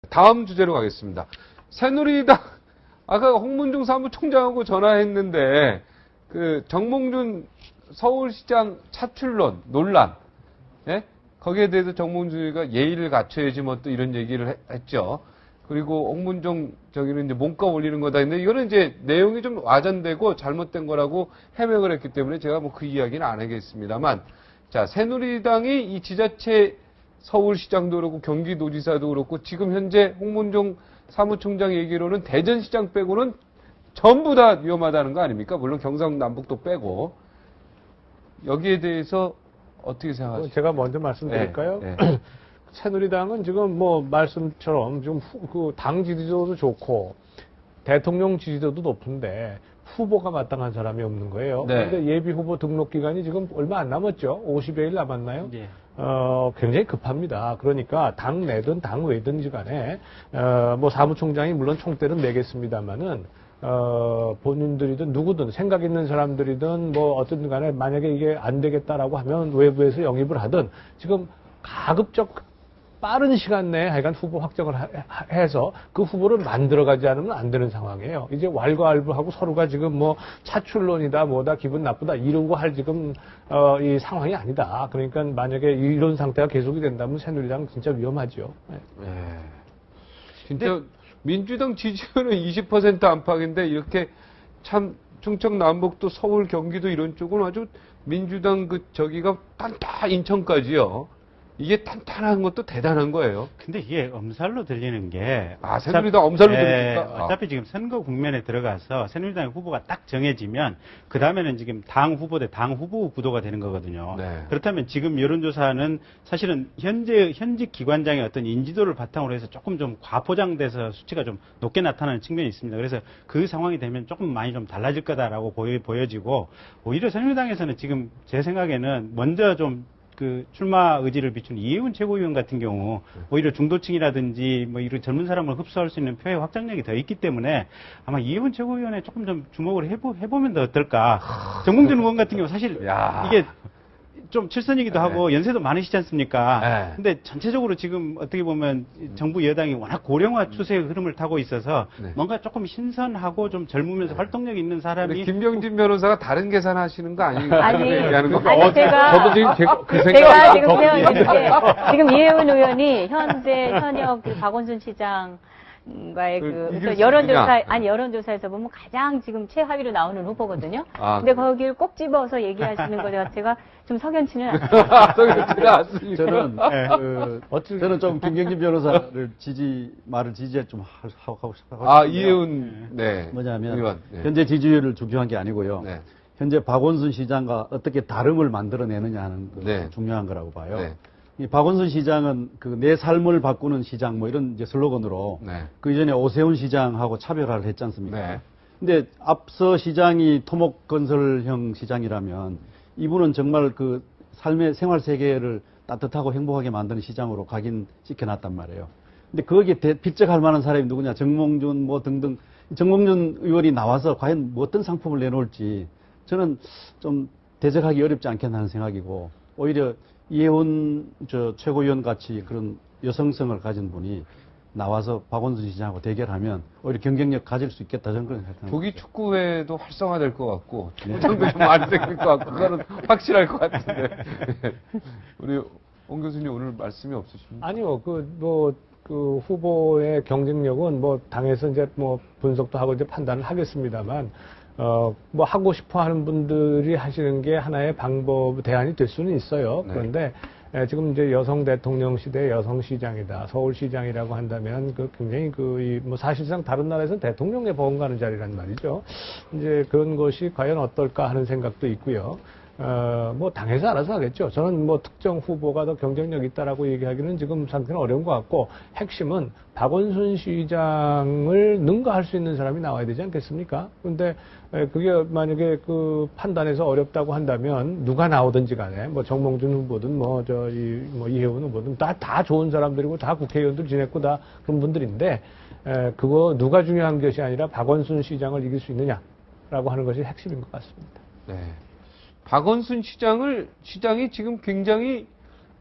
다음 주제로 가겠습니다. 새누리당, 아까 홍문종 사무총장하고 전화했는데, 정몽준 서울시장 차출론, 논란, 예? 거기에 대해서 정몽준이가 예의를 갖춰야지 뭐 또 이런 얘기를 했죠. 그리고 홍문종 저기는 이제 몸값 올리는 거다. 근데 이거는 이제 내용이 좀 와전되고 잘못된 거라고 해명을 했기 때문에 제가 뭐 그 이야기는 안 하겠습니다만, 자, 새누리당이 이 지자체 서울시장도 그렇고 경기도지사도 그렇고 지금 현재 홍문종 사무총장 얘기로는 대전시장 빼고는 전부 다 위험하다는 거 아닙니까? 물론 경상남북도 빼고. 여기에 대해서 어떻게 생각하세요? 제가 먼저 말씀드릴까요? 네, 새누리당은 지금 뭐 말씀처럼 지금 당 지지도도 좋고 대통령 지지도도 높은데 후보가 마땅한 사람이 없는 거예요. 네. 그런데 예비 후보 등록 기간이 지금 얼마 안 남았죠? 50여일 남았나요? 네. 굉장히 급합니다. 그러니까 당 내든 당 외든지 간에 뭐 사무총장이 물론 총대는 매겠습니다만은 본인들이든 누구든 생각 있는 사람들이든 뭐 어쨌든 간에 만약에 이게 안 되겠다라고 하면 외부에서 영입을 하든 지금 가급적 빠른 시간 내에 하여간 후보 확정을 해서 그 후보를 만들어가지 않으면 안 되는 상황이에요. 이제 왈가왈부하고 서로가 지금 뭐 차출론이다 뭐다 기분 나쁘다 이러고 할 지금 이 상황이 아니다. 그러니까 만약에 이런 상태가 계속이 된다면 새누리당 진짜 위험하죠. 네. 진짜 민주당 지지율은 20% 안팎인데 이렇게 참 충청 남북도 서울 경기도 이런 쪽은 아주 민주당 저기가 탄탄 인천까지요. 이게 탄탄한 것도 대단한 거예요. 근데 이게 엄살로 들리는 게. 새누리당 엄살로 들립니까? 어차피 지금 선거 국면에 들어가서 새누리당의 후보가 딱 정해지면, 그 다음에는 지금 당 후보 대 당 후보 구도가 되는 거거든요. 네. 그렇다면 지금 여론조사는 사실은 현직 기관장의 어떤 인지도를 바탕으로 해서 조금 좀 과포장돼서 수치가 좀 높게 나타나는 측면이 있습니다. 그래서 그 상황이 되면 조금 많이 좀 달라질 거다라고 보여지고, 오히려 새누리당에서는 지금 제 생각에는 먼저 좀 출마 의지를 비춘 이해훈 최고위원 같은 경우 오히려 중도층이라든지 뭐 이런 젊은 사람을 흡수할 수 있는 표의 확장력이 더 있기 때문에 아마 이해훈 최고위원에 조금 좀 주목을 해보면 더 어떨까. 정몽준 의원 같은 경우 사실 이게 좀 칠선이기도 하고 연세도 많으시지 않습니까? 근데 전체적으로 지금 어떻게 보면 정부 여당이 워낙 고령화 추세의 흐름을 타고 있어서 뭔가 조금 신선하고 좀 젊으면서 활동력 있는 사람이. 김병진 변호사가 다른 계산하시는 거 아닌가? 아니, 얘기하는 거. 아니 저도 지금 그 제가 지금 생각하는 게 지금 이해훈 의원이 현역 박원순 시장 과의 여론조사에서 보면 가장 지금 최하위로 나오는 후보거든요. 근데 거기를 꼭 집어서 얘기하시는 거 자체가 좀 석연치는 않아요. 저는 좀 김경진 변호사를 말을 지지해 좀 하고 싶어요. 이해훈, 뭐냐면, 의원, 현재 지지율을 중요한 게 아니고요. 현재 박원순 시장과 어떻게 다름을 만들어내느냐 하는 게 중요한 거라고 봐요. 이 박원순 시장은 내 삶을 바꾸는 시장 뭐 이런 이제 슬로건으로 그 이전에 오세훈 시장하고 차별화를 했지 않습니까? 근데 앞서 시장이 토목건설형 시장이라면 이분은 정말 삶의 생활 세계를 따뜻하고 행복하게 만드는 시장으로 각인시켜놨단 말이에요. 근데 거기에 빗적할 만한 사람이 누구냐? 정몽준 뭐 등등. 정몽준 의원이 나와서 과연 뭐 어떤 상품을 내놓을지 저는 좀 대적하기 어렵지 않겠나 하는 생각이고, 오히려 이해훈 최고위원 같이 그런 여성성을 가진 분이 나와서 박원순 시장하고 대결하면 오히려 경쟁력 가질 수 있겠다, 저는 그런 생각합니다. 조기 축구회도 활성화될 것 같고 축구장도 좀 많이 생길 것 같고 그거는 확실할 것 같은데. 우리 옹 교수님 오늘 말씀이 없으십니까? 아니요, 후보의 경쟁력은 뭐 당에서 이제 뭐 분석도 하고 이제 판단을 하겠습니다만, 뭐 하고 싶어 하는 분들이 하시는 게 하나의 대안이 될 수는 있어요. 그런데 지금 이제 여성 대통령 시대 여성 시장이다, 서울시장이라고 한다면 굉장히 뭐 사실상 다른 나라에서는 대통령에 버금가는 자리란 말이죠. 이제 그런 것이 과연 어떨까 하는 생각도 있고요. 뭐 당에서 알아서 하겠죠. 저는 뭐 특정 후보가 더 경쟁력 있다라고 얘기하기는 지금 상태는 어려운 것 같고, 핵심은 박원순 시장을 능가할 수 있는 사람이 나와야 되지 않겠습니까? 근데 그게 만약에 판단에서 어렵다고 한다면 누가 나오든지 간에 뭐 정몽준 후보든 뭐 이해훈 후보든 다 좋은 사람들이고 다 국회의원들 지냈고 다 그런 분들인데, 그거 누가 중요한 것이 아니라 박원순 시장을 이길 수 있느냐라고 하는 것이 핵심인 것 같습니다. 박원순 시장이 지금 굉장히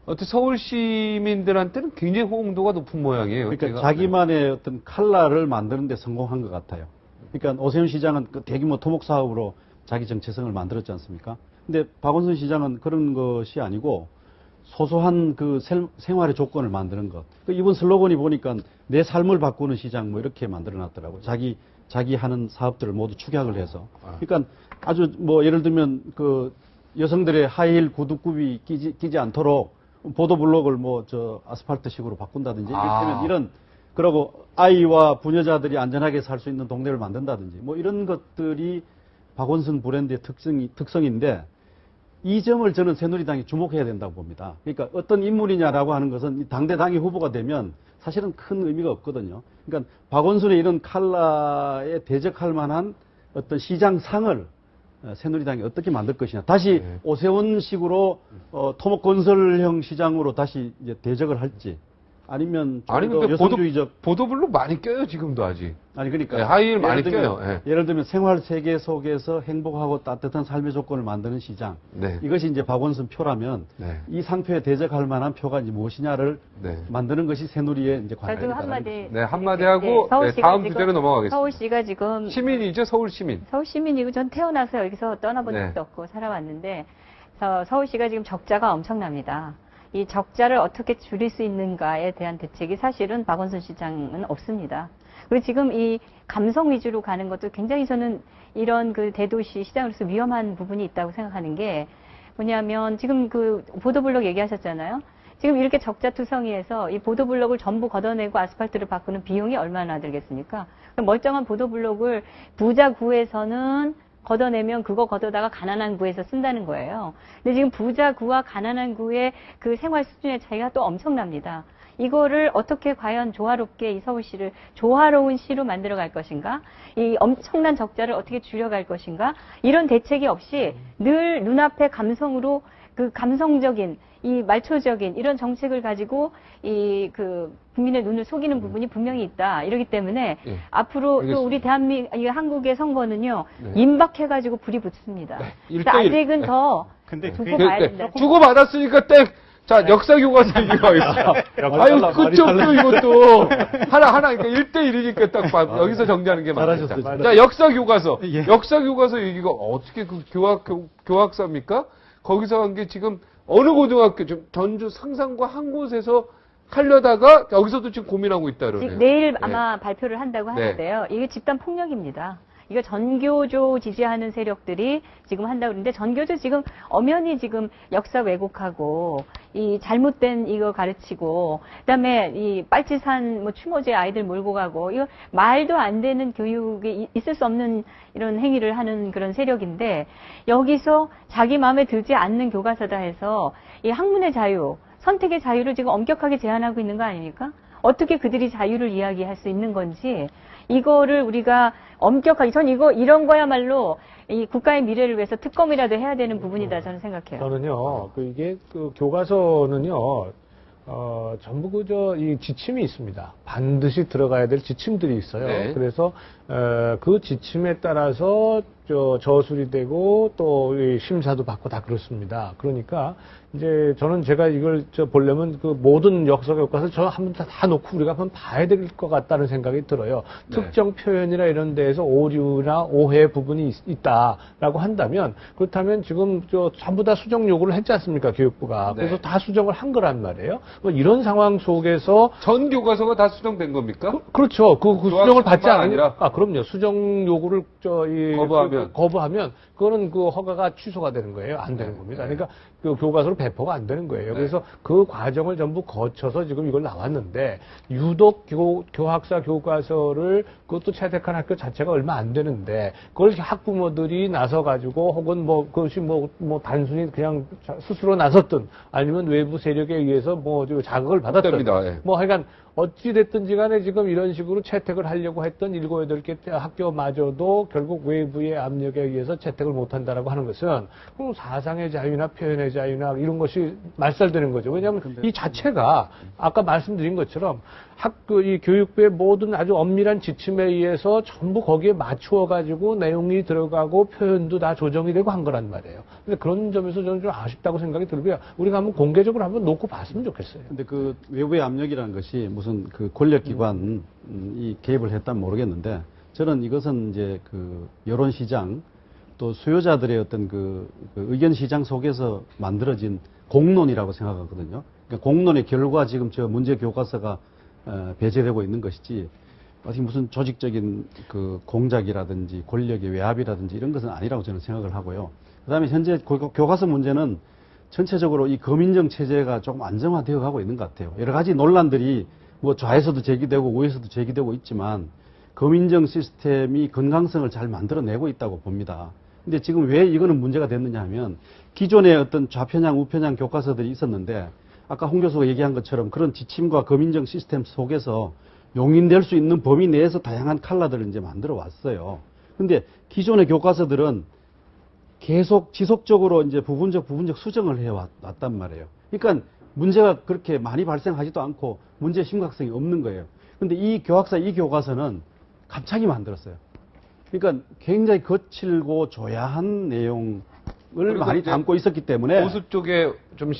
어떤 서울 시민들한테는 굉장히 호응도가 높은 모양이에요. 그러니까 제가. 자기만의 어떤 칼라를 만드는 데 성공한 것 같아요. 그러니까 오세훈 시장은 그 대규모 토목 사업으로 자기 정체성을 만들었지 않습니까? 근데 박원순 시장은 그런 것이 아니고 소소한 그 생활의 조건을 만드는 것. 이번 슬로건이 보니까 내 삶을 바꾸는 시장 뭐 이렇게 만들어 놨더라고요. 자기 하는 사업들을 모두 축약을 해서. 그러니까 아주 뭐 예를 들면 그 여성들의 하이힐 구두굽이 끼지 않도록 보도블록을 뭐 저 아스팔트식으로 바꾼다든지 이렇게 이런 그러고 아이와 부녀자들이 안전하게 살 수 있는 동네를 만든다든지 뭐 이런 것들이 박원순 브랜드의 특성인데 이 점을 저는 새누리당이 주목해야 된다고 봅니다. 그러니까 어떤 인물이냐라고 하는 것은 당대 당의 후보가 되면 사실은 큰 의미가 없거든요. 그러니까 박원순의 이런 칼라에 대적할 만한 어떤 시장상을 새누리당이 어떻게 만들 것이냐. 다시 오세훈식으로 토목 건설형 시장으로 다시 이제 대적을 할지. 아니면 근데 여성주의적 보도블록 많이 껴요 지금도 아직. 아니 그러니까 네, 하이힐 많이 껴요. 네. 예를 들면 생활 세계 속에서 행복하고 따뜻한 삶의 조건을 만드는 시장. 네. 이것이 이제 박원순 표라면 이 상표에 대적할 만한 표가 이제 무엇이냐를 만드는 것이 새누리의 이제 관건이다. 한마디 하고 다음 주제로 넘어가겠습니다. 서울시가 지금 시민이죠, 서울 시민. 서울 시민이고 전 태어나서 여기서 떠나본 적도 없고 살아왔는데 서울시가 지금 적자가 엄청납니다. 이 적자를 어떻게 줄일 수 있는가에 대한 대책이 사실은 박원순 시장은 없습니다. 그리고 지금 이 감성 위주로 가는 것도 굉장히 저는 이런 그 대도시 시장으로서 위험한 부분이 있다고 생각하는 게 뭐냐면 지금 그 보도블록 얘기하셨잖아요. 지금 이렇게 적자투성이해서 이 보도블록을 전부 걷어내고 아스팔트를 바꾸는 비용이 얼마나 들겠습니까? 멀쩡한 보도블록을 부자 구에서는 걷어내면 그거 걷어다가 가난한 구에서 쓴다는 거예요. 근데 지금 부자 구와 가난한 구의 그 생활 수준의 차이가 또 엄청납니다. 이거를 어떻게 과연 조화롭게 이 서울시를 조화로운 시로 만들어 갈 것인가? 이 엄청난 적자를 어떻게 줄여갈 것인가? 이런 대책이 없이 늘 눈앞에 감성으로 그 감성적인 이 말초적인 이런 정책을 가지고 이 그 국민의 눈을 속이는 부분이 분명히 있다. 이러기 때문에 앞으로 또 우리 한국의 선거는요 임박해가지고 불이 붙습니다. 아직은 더 두고 봐야 된다. 주고 받았으니까 땡. 자, 역사 교과서 얘기가 있어. 아유, 끝없죠, 이것도. 하나, 그러니까 1대1이니까 딱 여기서 정리하는 게 맞습니다. 자, 역사 교과서. 역사 교과서 얘기가 어떻게 그 교학사입니까? 거기서 한 게 지금 어느 고등학교, 좀 전주 상상과 한 곳에서 하려다가 여기서도 지금 고민하고 있다 그러네요. 내일 아마 발표를 한다고 하는데요. 이게 집단 폭력입니다. 이거 전교조 지지하는 세력들이 지금 한다고 그러는데 전교조 지금 엄연히 지금 역사 왜곡하고 이 잘못된 이거 가르치고 그다음에 이 빨치산 뭐 추모제 아이들 몰고 가고 이거 말도 안 되는 교육이 있을 수 없는 이런 행위를 하는 그런 세력인데 여기서 자기 마음에 들지 않는 교과서다 해서 이 학문의 자유, 선택의 자유를 지금 엄격하게 제한하고 있는 거 아닙니까? 어떻게 그들이 자유를 이야기할 수 있는 건지 이거를 우리가 엄격하게 전 이런 거야말로 이 국가의 미래를 위해서 특검이라도 해야 되는 부분이다 저는 생각해요. 저는요 이게 그 교과서는요 전부 이 지침이 있습니다. 반드시 들어가야 될 지침들이 있어요. 그래서 그 지침에 따라서 저술이 되고 또 심사도 받고 다 그렇습니다. 그러니까 이제 저는 제가 이걸 보려면 그 모든 역사 교과서 저 한번 다 놓고 우리가 한번 봐야 될 것 같다는 생각이 들어요. 특정 표현이나 이런 데에서 오류나 오해 부분이 있다라고 한다면 그렇다면 지금 전부 다 수정 요구를 했지 않습니까 교육부가. 그래서 다 수정을 한 거란 말이에요. 뭐 이런 상황 속에서 전 교과서가 다 수정된 겁니까? 그렇죠. 그 수정을 받지 않으니까. 그럼요. 수정 요구를 거부하면 그거는 그 허가가 취소가 되는 거예요. 안 되는 겁니다. 그러니까 그 교과서로 배포가 안 되는 거예요. 그래서 그 과정을 전부 거쳐서 지금 이걸 나왔는데 유독 교학사 교과서를 그것도 채택한 학교 자체가 얼마 안 되는데 그걸 학부모들이 나서 가지고 혹은 뭐 그것이 뭐 단순히 그냥 스스로 나섰든 아니면 외부 세력에 의해서 뭐 자극을 받았든 뭐 하여간 어찌됐든지 간에 지금 이런 식으로 채택을 하려고 했던 7, 8개 학교마저도 결국 외부의 압력에 의해서 채택을 못한다라고 하는 것은 그럼 사상의 자유나 표현의 자유나 이런 것이 말살되는 거죠. 왜냐하면 이 자체가 아까 말씀드린 것처럼 이 교육부의 모든 아주 엄밀한 지침에 의해서 전부 거기에 맞추어 가지고 내용이 들어가고 표현도 다 조정이 되고 한 거란 말이에요. 근데 그런 점에서 저는 좀 아쉽다고 생각이 들고요. 우리가 한번 공개적으로 한번 놓고 봤으면 좋겠어요. 근데 그 외부의 압력이라는 것이 무슨 그 권력기관 이 개입을 했다면 모르겠는데 저는 이것은 이제 그 여론시장 또 수요자들의 어떤 그 의견시장 속에서 만들어진 공론이라고 생각하거든요. 그러니까 공론의 결과 지금 저 문제 교과서가 배제되고 있는 것이지 어떻게 무슨 조직적인 그 공작이라든지 권력의 외압이라든지 이런 것은 아니라고 저는 생각을 하고요. 그다음에 현재 교과서 문제는 전체적으로 이 검인정 체제가 조금 안정화되어 가고 있는 것 같아요. 여러 가지 논란들이 뭐 좌에서도 제기되고 우에서도 제기되고 있지만 검인정 시스템이 건강성을 잘 만들어내고 있다고 봅니다. 근데 지금 왜 이거는 문제가 됐느냐 하면 기존의 어떤 좌편향, 우편향 교과서들이 있었는데 아까 홍 교수가 얘기한 것처럼 그런 지침과 검인정 시스템 속에서 용인될 수 있는 범위 내에서 다양한 컬러들을 이제 만들어 왔어요. 근데 기존의 교과서들은 계속 지속적으로 이제 부분적 수정을 해 왔단 말이에요. 그러니까 문제가 그렇게 많이 발생하지도 않고 문제의 심각성이 없는 거예요. 근데 이 교과서는 갑자기 만들었어요. 그러니까 굉장히 거칠고 조야한 내용을 많이 담고 있었기 때문에 보수 쪽에 좀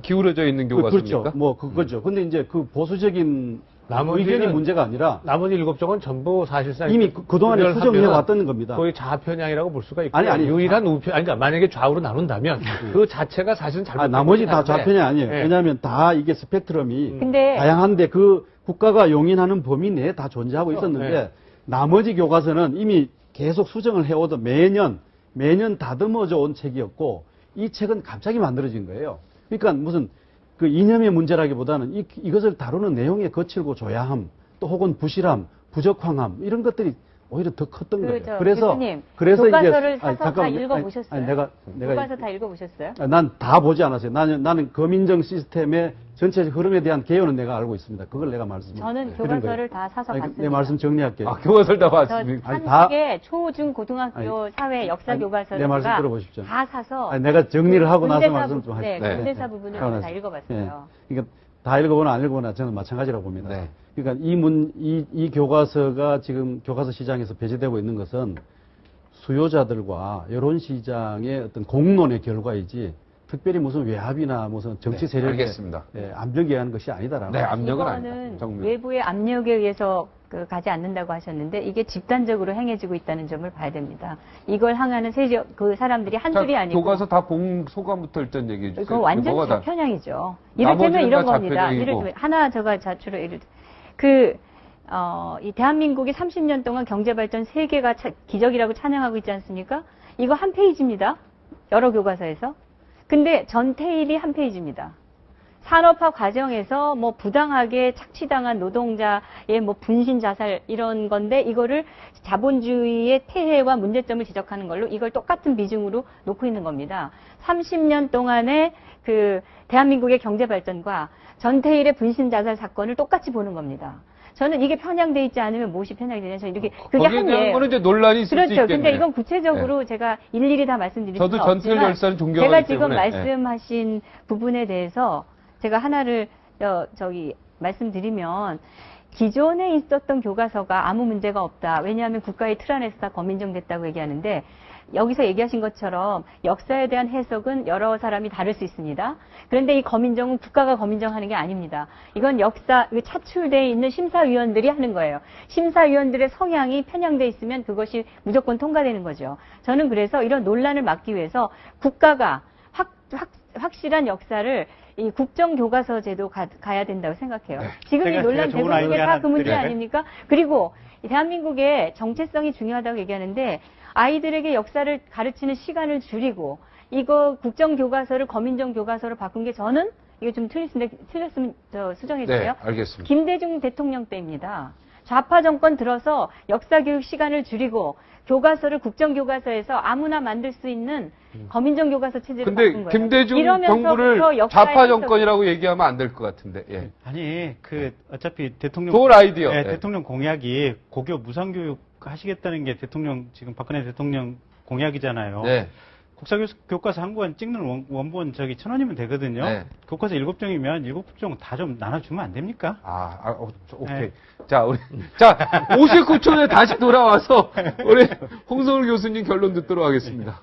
기울어져 있는 교과서입니까? 그렇죠. 뭐 그거죠. 근데 이제 그 보수적인 의견이 문제가 아니라 나머지 7쪽은 전부 사실상 이미 그동안에 수정해 왔던 겁니다. 거의 좌편향이라고 볼 수가 있고 아니 유일한 우편 그러니까 만약에 좌우로 나눈다면 그 자체가 사실은 잘못 나머지 다 좌편향 아니에요. 네. 왜냐하면 다 이게 스펙트럼이 근데 다양한데 그 국가가 용인하는 범위 내에 다 존재하고 있었는데 네. 나머지 교과서는 이미 계속 수정을 해오던 매년 다듬어져 온 책이었고 이 책은 갑자기 만들어진 거예요. 그러니까 무슨 그 이념의 문제라기보다는 이것을 다루는 내용의 거칠고 조야함, 또 혹은 부실함, 부적황함 이런 것들이 오히려 더 컸던 거예요. 교수님, 그래서 교과서를 이게 사서 다 읽어보셨어요? 내가 교과서 다 읽어보셨어요? 난 다 보지 않았어요. 나는 검인정 시스템의 전체적 흐름에 대한 개요는 내가 알고 있습니다. 그걸 내가 저는 교과서를 다 사서 봤습니다. 내 말씀 정리할게요. 교과서를 다 봤습니다. 한국의 초, 중, 고등학교 사회 역사 교과서를 내 말씀 들어보십시오. 다 사서 내가 정리를 하고 나서 말씀 좀 하십시오. 네, 군대사 부분을 다 읽어봤어요. 네. 그러니까 다 읽어보나 안 읽어보나 저는 마찬가지라고 봅니다. 네. 그러니까 이 교과서가 지금 교과서 시장에서 배제되고 있는 것은 수요자들과 여론 시장의 어떤 공론의 결과이지 특별히 무슨 외압이나 무슨 정치 세력의 압력에 의한 것이 아니다라고. 네, 압력은 아니다. 외부의 압력에 의해서 가지 않는다고 하셨는데 이게 집단적으로 행해지고 있다는 점을 봐야 됩니다. 이걸 항하는 세력 그 사람들이 한둘이 아니고 교과서 다 본 소감부터 일단 얘기해 주세요. 그건 완전 좌편향이죠. 이를테면 이런 겁니다. 이를테면 하나 제가 자초로 이 대한민국이 30년 동안 경제발전 세계가 기적이라고 찬양하고 있지 않습니까? 이거 한 페이지입니다. 여러 교과서에서. 근데 전태일이 한 페이지입니다. 산업화 과정에서 뭐 부당하게 착취당한 노동자의 뭐 분신 자살 이런 건데 이거를 자본주의의 폐해와 문제점을 지적하는 걸로 이걸 똑같은 비중으로 놓고 있는 겁니다. 30년 동안의 그 대한민국의 경제 발전과 전태일의 분신 자살 사건을 똑같이 보는 겁니다. 저는 이게 편향돼 있지 않으면 무엇이 편향이 되냐. 저는 이렇게 그게 거기에 대한 거는 이제 논란이 있을 수 그렇죠. 있겠네요. 근데 이건 구체적으로 제가 일일이 다 말씀드릴 수는 없지만 저도 전태일 열사는 존경하기 제가 지금 때문에. 말씀하신 부분에 대해서 제가 하나를 말씀드리면 기존에 있었던 교과서가 아무 문제가 없다. 왜냐하면 국가의 틀 안에서 다 검인정됐다고 얘기하는데 여기서 얘기하신 것처럼 역사에 대한 해석은 여러 사람이 다를 수 있습니다. 그런데 이 검인정은 국가가 검인정하는 게 아닙니다. 이건 차출되어 있는 심사위원들이 하는 거예요. 심사위원들의 성향이 편향돼 있으면 그것이 무조건 통과되는 거죠. 저는 그래서 이런 논란을 막기 위해서 국가가 확실한 역사를 이 국정교과서 제도 가야 된다고 생각해요. 네. 지금 이 논란 되고 있는 게 다 그 문제 아닙니까? 그리고 대한민국의 정체성이 중요하다고 얘기하는데 아이들에게 역사를 가르치는 시간을 줄이고 이거 국정교과서를 검인정 교과서로 바꾼 게 저는 이게 좀 틀렸으면 수정해 주세요. 네, 알겠습니다. 김대중 대통령 때입니다. 좌파 정권 들어서 역사 교육 시간을 줄이고 교과서를 국정교과서에서 아무나 만들 수 있는 거민정 교과서 체제로 바꾼 근데 거예요. 김대중 정부를 좌파 정권이라고 얘기하면 안 될 것 같은데. 예. 아니, 어차피 대통령. 좋은 아이디어. 네, 대통령 공약이 고교 무상교육 하시겠다는 게 대통령, 지금 박근혜 대통령 공약이잖아요. 네. 국사교과서 한 권 찍는 원본 1,000원이면 되거든요. 네. 교과서 7종이면 7종 다 좀 나눠주면 안 됩니까? 오케이. 네. 자, 59초에 다시 돌아와서 우리 홍성울 교수님 결론 듣도록 하겠습니다.